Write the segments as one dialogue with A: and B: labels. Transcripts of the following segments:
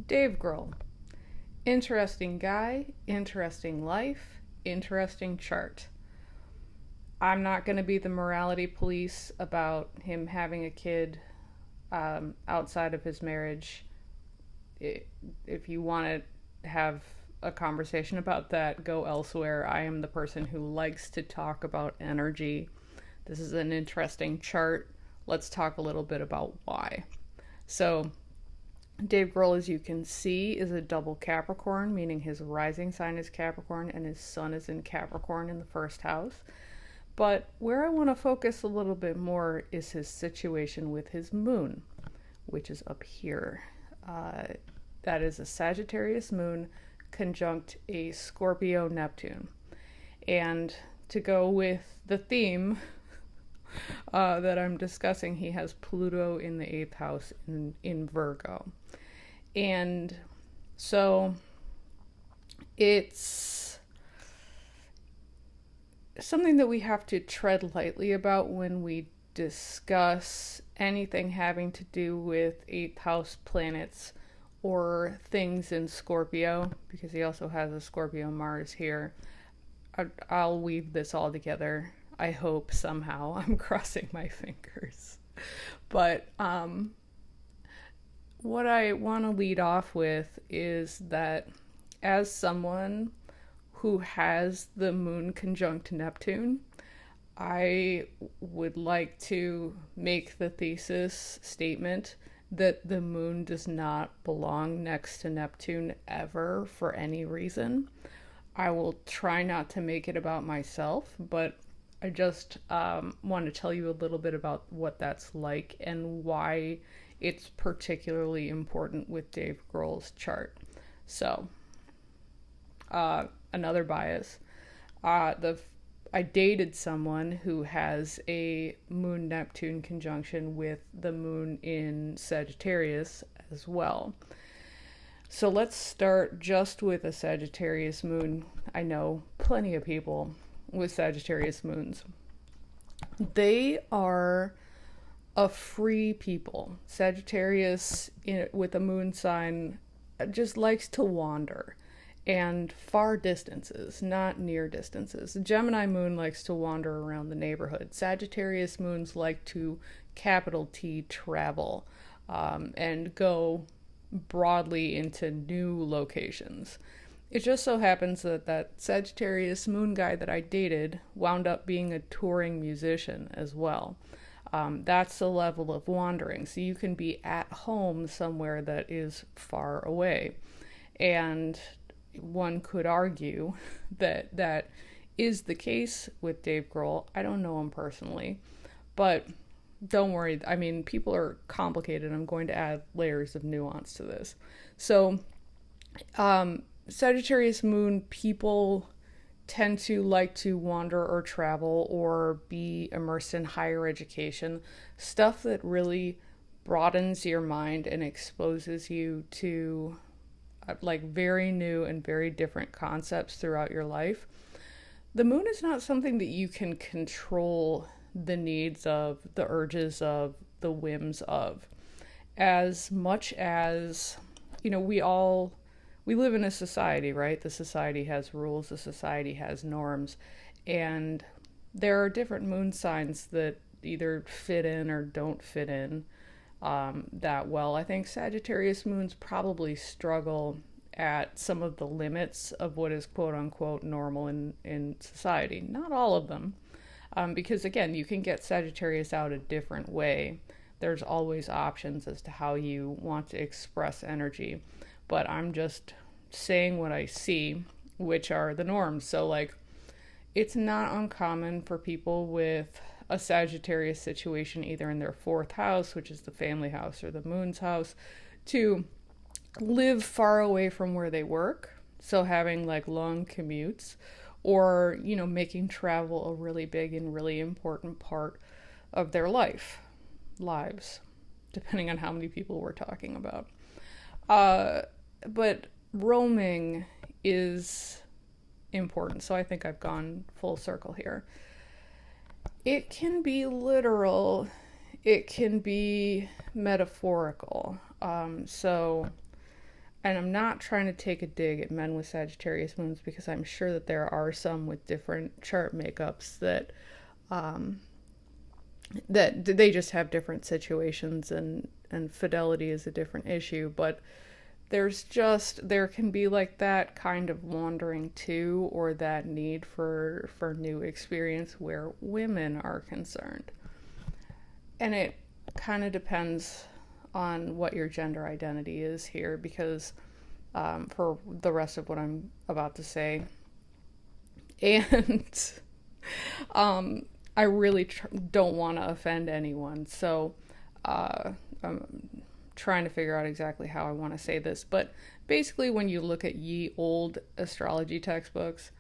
A: Dave Grohl. Interesting guy, interesting life, interesting chart. I'm not going to be the morality police about him having a kid outside of his marriage. If you want to have a conversation about that, go elsewhere. I am the person who likes to talk about energy. This is an interesting chart. Let's talk a little bit about why. So, Dave Grohl, as you can see, is a double Capricorn, meaning his rising sign is Capricorn and his sun is in Capricorn in the first house. But where I want to focus a little bit more is his situation with his moon, which is up here. That is a Sagittarius moon conjunct a Scorpio Neptune. And to go with the theme that I'm discussing, he has Pluto in the 8th house in Virgo. And so it's something that we have to tread lightly about when we discuss anything having to do with 8th house planets or things in Scorpio, because he also has a Scorpio Mars here. I'll weave this all together. I hope somehow. I'm crossing my fingers. But what I want to lead off with is that as someone who has the moon conjunct Neptune, I would like to make the thesis statement that the moon does not belong next to Neptune ever for any reason. I will try not to make it about myself, but I just want to tell you a little bit about what that's like and why it's particularly important with Dave Grohl's chart. So, another bias. I dated someone who has a Moon-Neptune conjunction with the moon in Sagittarius as well. So let's start just with a Sagittarius moon. I know plenty of people with Sagittarius moons. They are a free people. Sagittarius with a moon sign just likes to wander. And far distances, not near distances. The Gemini moon likes to wander around the neighborhood. Sagittarius moons like to, capital T, travel and go broadly into new locations. It just so happens that Sagittarius moon guy that I dated wound up being a touring musician as well. That's the level of wandering. So you can be at home somewhere that is far away. And one could argue that that is the case with Dave Grohl. I don't know him personally, but don't worry. I mean, people are complicated. I'm going to add layers of nuance to this. So, Sagittarius moon people tend to like to wander or travel or be immersed in higher education, stuff that really broadens your mind and exposes you to like very new and very different concepts throughout your life. The moon is not something that you can control the needs of, the urges of, the whims of. As much as, we live in a society, right? The society has rules, the society has norms, and there are different moon signs that either fit in or don't fit in that well. I think Sagittarius moons probably struggle at some of the limits of what is quote unquote normal in society. Not all of them, because again, you can get Sagittarius out a different way. There's always options as to how you want to express energy, but I'm just saying what I see, which are the norms. So like, it's not uncommon for people with a Sagittarius situation either in their 4th house, which is the family house, or the moon's house, to live far away from where they work. So having like long commutes, or, making travel a really big and really important part of their lives, depending on how many people we're talking about. But roaming is important. So I think I've gone full circle here. It can be literal, it can be metaphorical. So and I'm not trying to take a dig at men with Sagittarius moons, because I'm sure that there are some with different chart makeups um, that they just have different situations, and fidelity is a different issue. But there can be like that kind of wandering too, or that need for new experience where women are concerned. And it kind of depends on what your gender identity is here, because for the rest of what I'm about to say, and I really don't want to offend anyone, so I'm trying to figure out exactly how I want to say this. But basically, when you look at ye old astrology textbooks,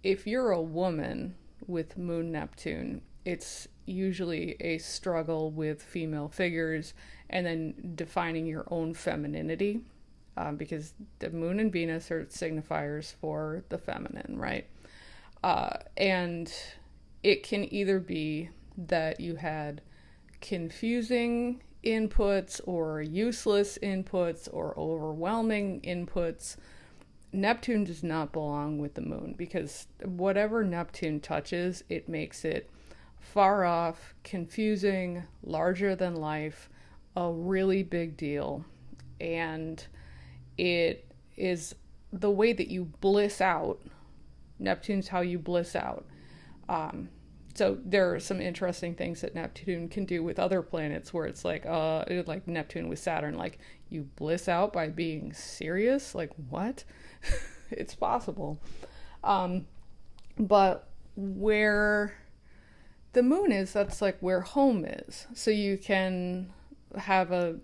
A: if you're a woman with Moon-Neptune, it's usually a struggle with female figures and then defining your own femininity, because the Moon and Venus are signifiers for the feminine, right? And it can either be that you had confusing inputs or useless inputs or overwhelming inputs. Neptune does not belong with the moon, because whatever Neptune touches, it makes it far off, confusing, larger than life, a really big deal. And it is the way that you bliss out. Neptune's how you bliss out. So there are some interesting things that Neptune can do with other planets, where it's like Neptune with Saturn, like you bliss out by being serious. Like, what? It's possible. But where the moon is, that's like where home is. So you can have a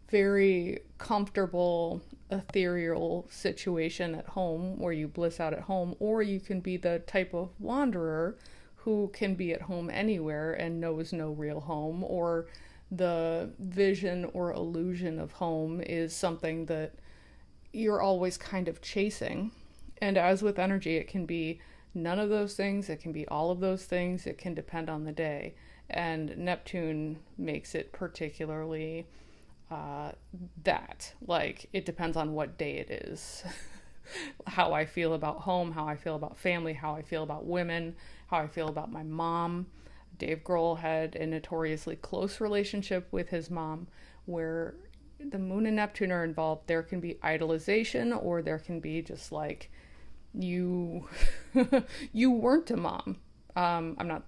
A: very comfortable, ethereal situation at home where you bliss out at home, or you can be the type of wanderer who can be at home anywhere and knows no real home, or the vision or illusion of home is something that you're always kind of chasing. And as with energy, it can be none of those things, it can be all of those things, it can depend on the day. And Neptune makes it particularly that. Like, it depends on what day it is. How I feel about home, how I feel about family, how I feel about women, how I feel about my mom. Dave Grohl had a notoriously close relationship with his mom, where the moon and Neptune are involved. There can be idolization, or there can be just like, you you weren't a mom. I'm not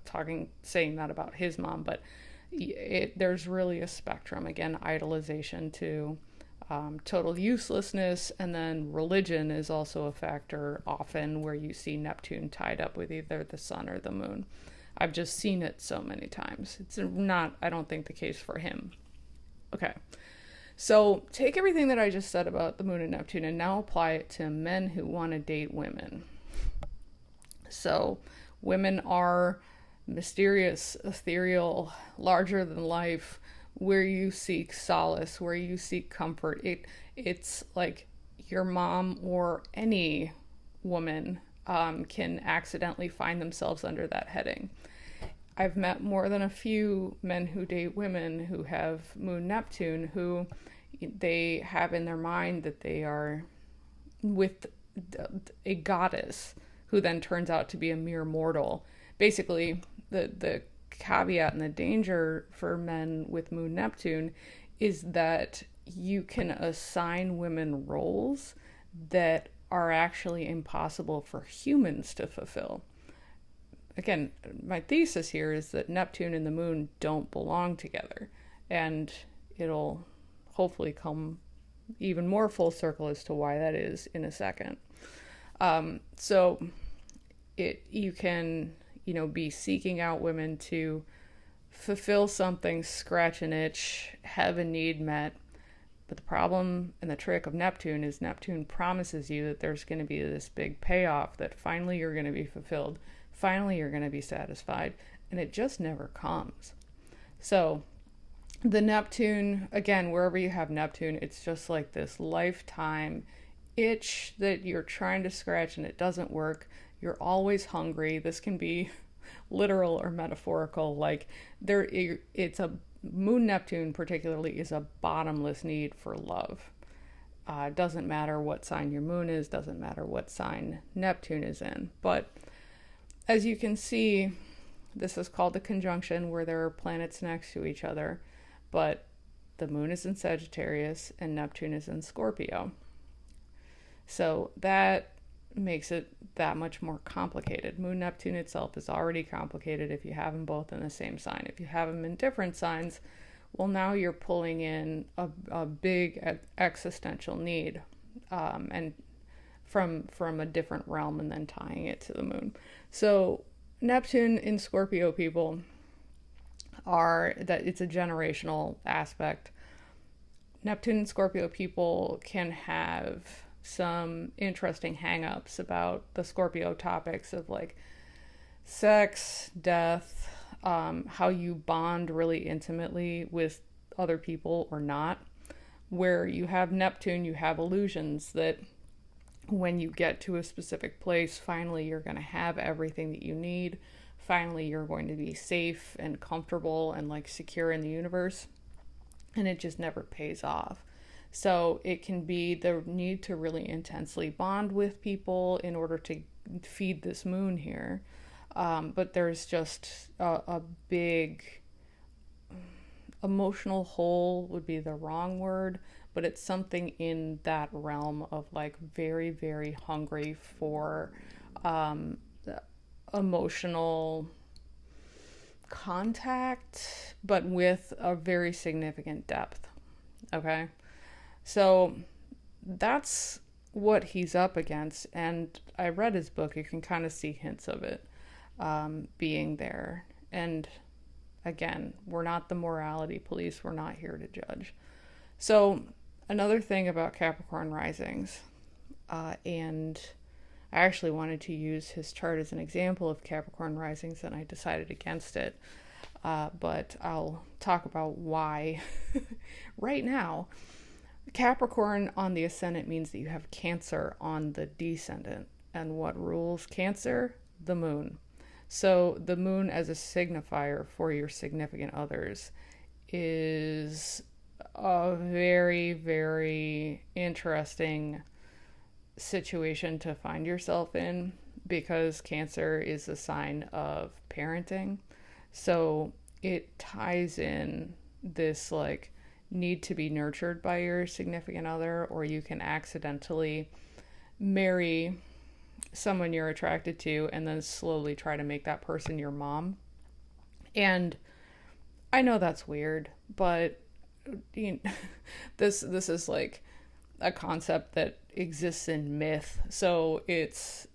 A: saying that about his mom, but there's really a spectrum. Again, idolization to total uselessness, and then religion is also a factor often, where you see Neptune tied up with either the sun or the moon. I've just seen it so many times. It's not, I don't think, the case for him. Okay, so take everything that I just said about the moon and Neptune and now apply it to men who want to date women. So women are mysterious, ethereal, larger than life, where you seek solace, where you seek comfort. It's like your mom or any woman can accidentally find themselves under that heading. I've met more than a few men who date women who have Moon-Neptune, who they have in their mind that they are with a goddess, who then turns out to be a mere mortal. Basically, the caveat and the danger for men with Moon-Neptune is that you can assign women roles that are actually impossible for humans to fulfill. Again, my thesis here is that Neptune and the moon don't belong together, and it'll hopefully come even more full circle as to why that is in a second. So you can, be seeking out women to fulfill something, scratch an itch, have a need met. But the problem and the trick of Neptune is Neptune promises you that there's going to be this big payoff, that finally you're going to be fulfilled, finally you're going to be satisfied, and it just never comes. So the Neptune, again, wherever you have Neptune, it's just like this lifetime itch that you're trying to scratch and it doesn't work. You're always hungry. This can be literal or metaphorical. Like it's a Moon-Neptune particularly is a bottomless need for love. Doesn't matter what sign your moon is, doesn't matter what sign Neptune is in. But as you can see, this is called a conjunction where there are planets next to each other, but the moon is in Sagittarius and Neptune is in Scorpio. So that makes it that much more complicated. Moon-Neptune itself is already complicated if you have them both in the same sign. If you have them in different signs, well, now you're pulling in a big existential need, and from a different realm, and then tying it to the moon. So Neptune in Scorpio people it's a generational aspect. Neptune and Scorpio people can have some interesting hang-ups about the Scorpio topics of like sex, death, how you bond really intimately with other people or not. Where you have Neptune, you have illusions that when you get to a specific place, finally you're going to have everything that you need. Finally, you're going to be safe and comfortable and like secure in the universe. And it just never pays off. So it can be the need to really intensely bond with people in order to feed this moon here. But there's just a big emotional hole would be the wrong word, but it's something in that realm of like very, very hungry for emotional contact, but with a very significant depth. Okay? So that's what he's up against. And I read his book. You can kind of see hints of it being there. And again, we're not the morality police. We're not here to judge. So another thing about Capricorn risings, and I actually wanted to use his chart as an example of Capricorn risings, and I decided against it. But I'll talk about why right now. Capricorn on the ascendant means that you have Cancer on the descendant. And what rules Cancer? The moon. So the moon as a signifier for your significant others is a very, very interesting situation to find yourself in, because Cancer is a sign of parenting. So it ties in this like need to be nurtured by your significant other, or you can accidentally marry someone you're attracted to and then slowly try to make that person your mom. And I know that's weird, but you know, this is like a concept that exists in myth, so it's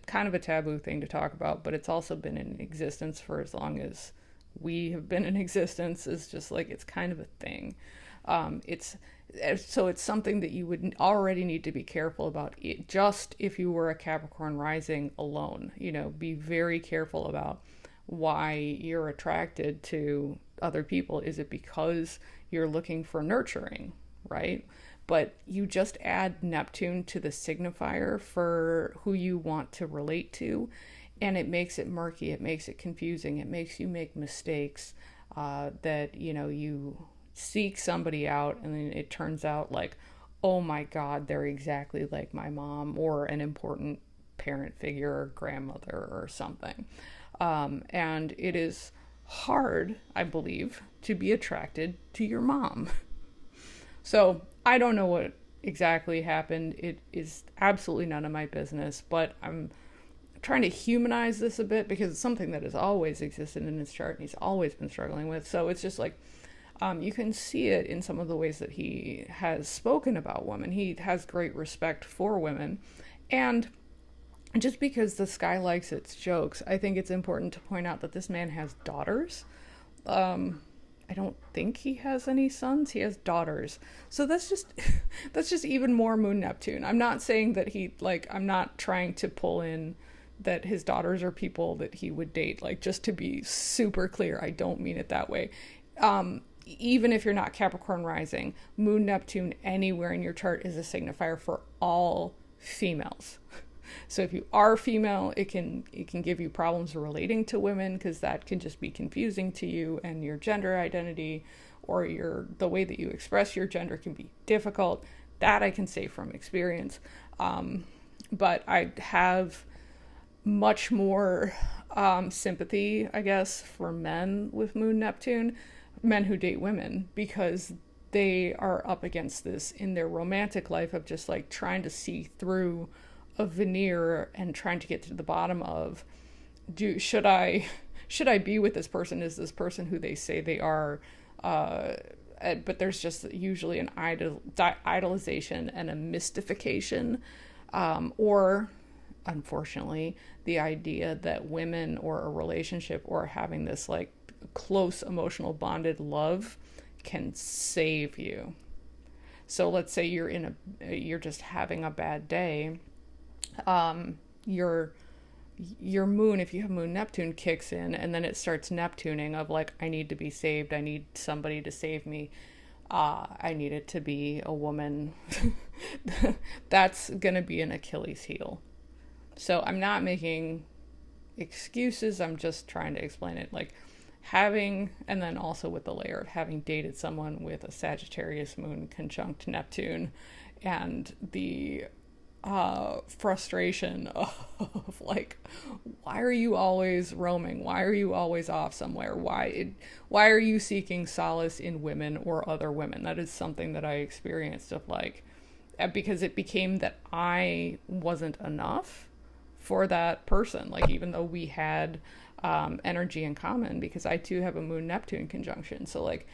A: kind of a taboo thing to talk about, but it's also been in existence for as long as we have been in existence. It's just like it's kind of a thing. It's something that you would already need to be careful about. Just if you were a Capricorn rising alone, be very careful about why you're attracted to other people. Is it because you're looking for nurturing, right? But you just add Neptune to the signifier for who you want to relate to, and it makes it murky, it makes it confusing, it makes you make mistakes, that, you seek somebody out and then it turns out like, oh my God, they're exactly like my mom or an important parent figure or grandmother or something. And it is hard, I believe, to be attracted to your mom. So I don't know what exactly happened. It is absolutely none of my business, but I'm trying to humanize this a bit because it's something that has always existed in his chart and he's always been struggling with. So it's just like, you can see it in some of the ways that he has spoken about women. He has great respect for women. And just because the sky likes its jokes, I think it's important to point out that this man has daughters. I don't think he has any sons. He has daughters. So that's just even more Moon-Neptune. I'm not saying that I'm not trying to pull in that his daughters are people that he would date. Like, just to be super clear, I don't mean it that way. Even if you're not Capricorn rising, Moon-Neptune anywhere in your chart is a signifier for all females. So if you are female, it can give you problems relating to women, because that can just be confusing to you, and your gender identity or the way that you express your gender can be difficult. That I can say from experience. But I have much more sympathy, I guess, for men with Moon-Neptune, men who date women, because they are up against this in their romantic life of just like trying to see through a veneer and trying to get to the bottom of, should I be with this person? Is this person who they say they are? But there's just usually an idolization and a mystification, or unfortunately the idea that women or a relationship or having this like close emotional bonded love can save you. So let's say you're just having a bad day. Your moon, if you have Moon-Neptune, kicks in, and then it starts Neptuning of like, I need to be saved. I need somebody to save me. I need it to be a woman. That's gonna be an Achilles heel. So I'm not making excuses. I'm just trying to explain it. Like having, and then also with the layer of having dated someone with a Sagittarius moon conjunct Neptune, and the frustration of like, why are you always roaming? Why are you always off somewhere? Why are you seeking solace in women or other women? That is something that I experienced of like, because it became that I wasn't enough for that person. Like, even though we had energy in common, because I too have a Moon-Neptune conjunction. So like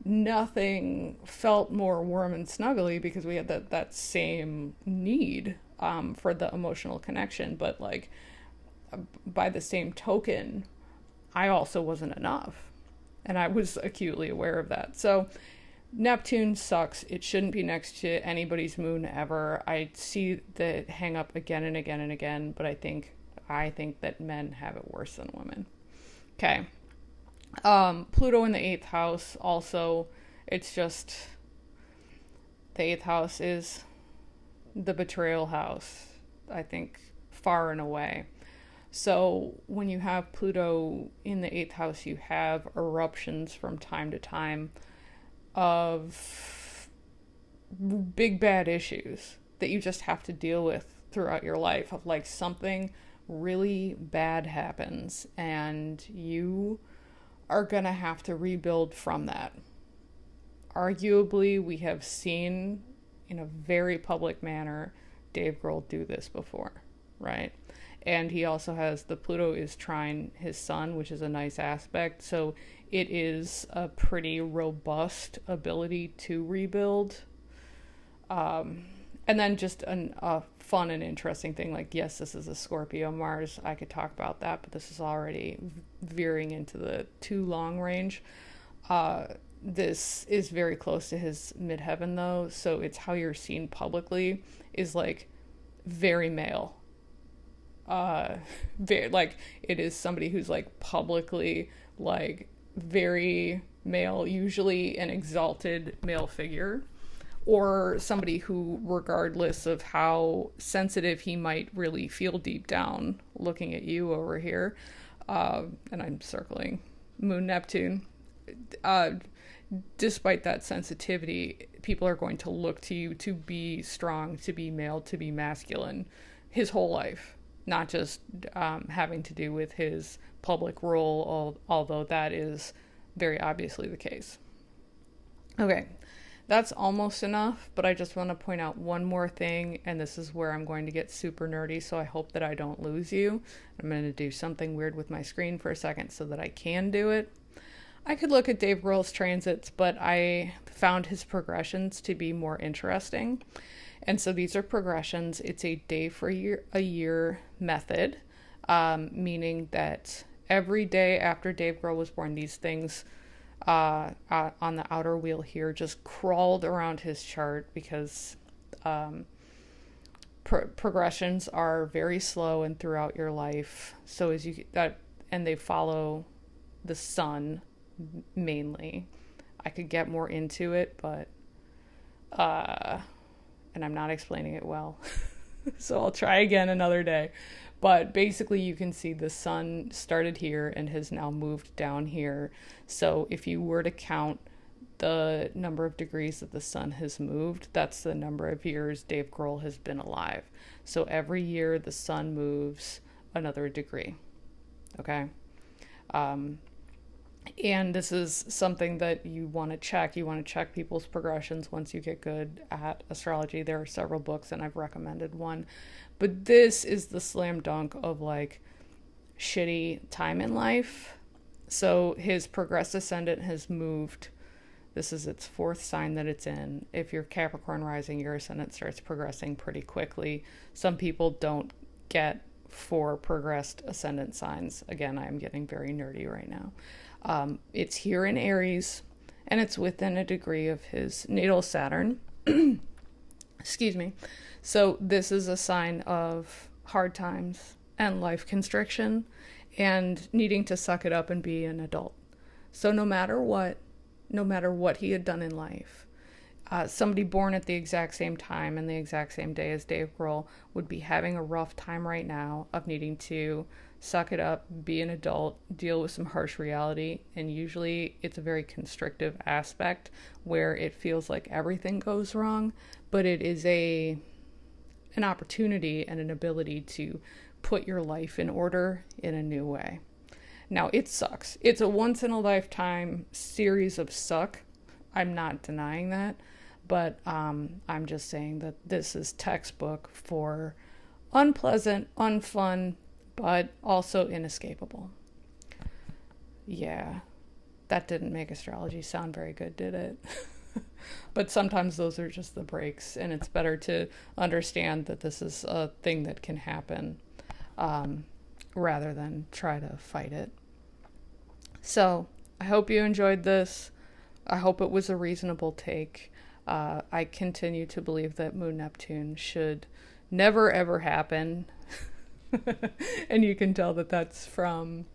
A: nothing felt more warm and snuggly because we had that same need for the emotional connection. But like by the same token, I also wasn't enough. And I was acutely aware of that. So Neptune sucks. It shouldn't be next to anybody's moon ever. I see the hang up again and again and again, but I think that men have it worse than women. Okay. Pluto in the 8th house also, it's just, the 8th house is the betrayal house, I think, far and away. So when you have Pluto in the 8th house, you have eruptions from time to time of big bad issues that you just have to deal with throughout your life, of like something really bad happens and you are gonna have to rebuild from that. Arguably, we have seen in a very public manner Dave Grohl do this before, right? And he also has, the Pluto is trine his sun, which is a nice aspect. So it is a pretty robust ability to rebuild. And then just a fun and interesting thing, like, yes, this is a Scorpio Mars. I could talk about that, but this is already veering into the too long range. This is very close to his midheaven, though. So it's how you're seen publicly is like very male. Very, like, it is somebody who's like publicly like very male, usually an exalted male figure, or somebody who, regardless of how sensitive he might really feel deep down looking at you over here, and I'm circling Moon-Neptune, despite that sensitivity, people are going to look to you to be strong, to be male, to be masculine his whole life, not just having to do with his public role, although that is very obviously the case. Okay, that's almost enough, but I just want to point out one more thing, and this is where I'm going to get super nerdy, so I hope that I don't lose you. I'm going to do something weird with my screen for a second so that I can do it. I could look at Dave Grohl's transits, but I found his progressions to be more interesting. And so these are progressions. It's a day for a year method, meaning that every day after Dave Grohl was born, these things on the outer wheel here just crawled around his chart, because progressions are very slow and throughout your life. So as you that, and they follow the sun mainly. I could get more into it, but and I'm not explaining it well. So I'll try again another day. But basically you can see the sun started here and has now moved down here. So if you were to count the number of degrees that the sun has moved, that's the number of years Dave Grohl has been alive. So every year the sun moves another degree. Okay? And this is something that you want to check. You want to check people's progressions once you get good at astrology. There are several books, and I've recommended one. But this is the slam dunk of like shitty time in life. So his progressed ascendant has moved. This is its fourth sign that it's in. If you're Capricorn rising, your ascendant starts progressing pretty quickly. Some people don't get 4 progressed ascendant signs. Again, I'm getting very nerdy right now. It's here in Aries, and it's within a degree of his natal Saturn. Excuse me. So this is a sign of hard times and life constriction and needing to suck it up and be an adult. So no matter what he had done in life, somebody born at the exact same time and the exact same day as Dave Grohl would be having a rough time right now of needing to suck it up, be an adult, deal with some harsh reality. And usually it's a very constrictive aspect where it feels like everything goes wrong, but it is an opportunity and an ability to put your life in order in a new way. Now, it sucks. It's a once-in-a-lifetime series of suck. I'm not denying that, but I'm just saying that this is textbook for unpleasant, unfun, but also inescapable. Yeah, that didn't make astrology sound very good, did it? But sometimes those are just the breaks, and it's better to understand that this is a thing that can happen rather than try to fight it. So I hope you enjoyed this. I hope it was a reasonable take. I continue to believe that Moon-Neptune should never ever happen. And you can tell that that's from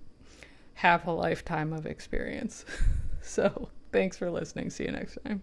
A: half a lifetime of experience. So thanks for listening. See you next time.